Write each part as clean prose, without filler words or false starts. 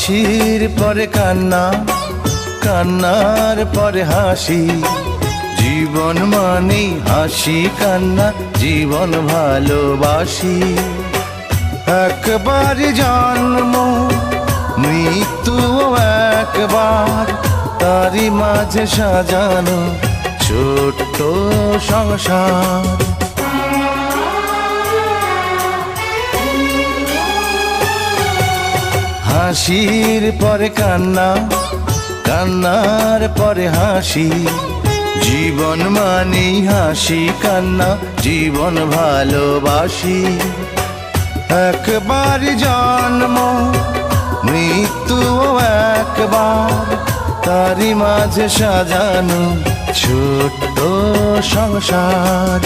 হাসির পরে কান্না, কান্নার পরে হাসি, জীবন মানেই হাসি কান্না, জীবন ভালোবাসি। একবার জন্ম মৃত্যু একবার, তারই মাঝে সাজানো ছোট্ট সংসার। হাসির পরে কান্না, কান্নার পরে হাসি, জীবন মানেই হাসি কান্না, জীবন ভালোবাসি। একবার জন্ম মৃত্যু একবার, তারই মাঝে সাজানো ছোট্ট সংসার।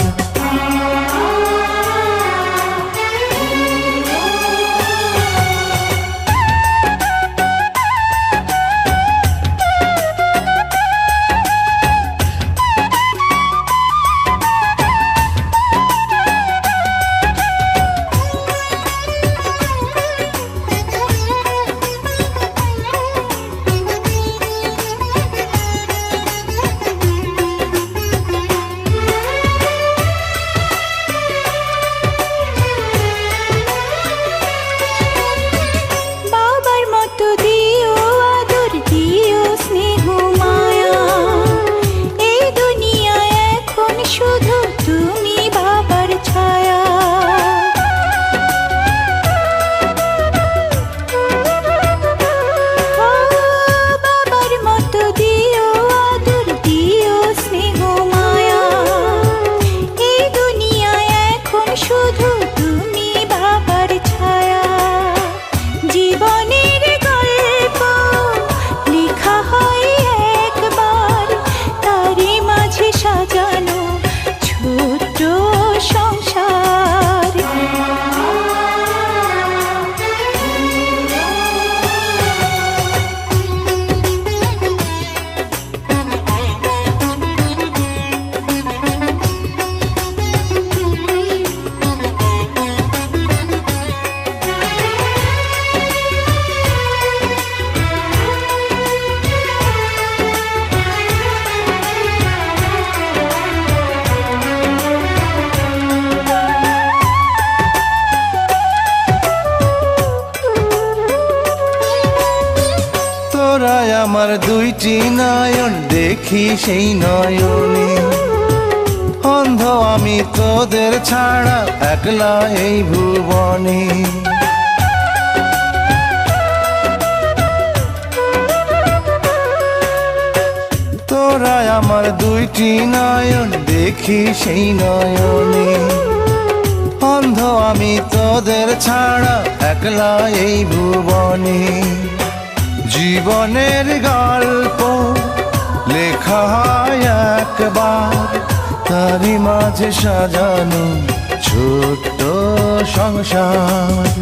আমার দুইটি নয়ন দেখি সেই নয়নে, অন্ধ আমি তোদের ছাড়া একলা এই ভুবনে। তোরা আমার দুইটি নয়ন দেখি সেই নয়নে, অন্ধ আমি তোদের ছাড়া একলা এই ভুবনে। জীবনের গল্প লেখা হয় একবার, তারই মাঝে সাজানো ছোট্ট সংসার।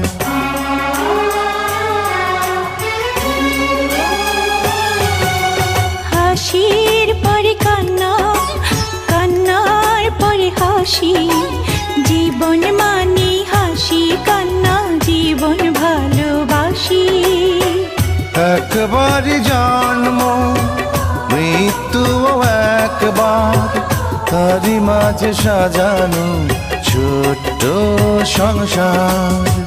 হাসির পরে কান্না, কান্নার পরে হাসি, জীবন মানে হাসি কান্না, জীবন ভালোবাসি। একবার জন্ম মৃত্যু একবার, তারই মাঝে সাজানো ছোট্ট সংসার।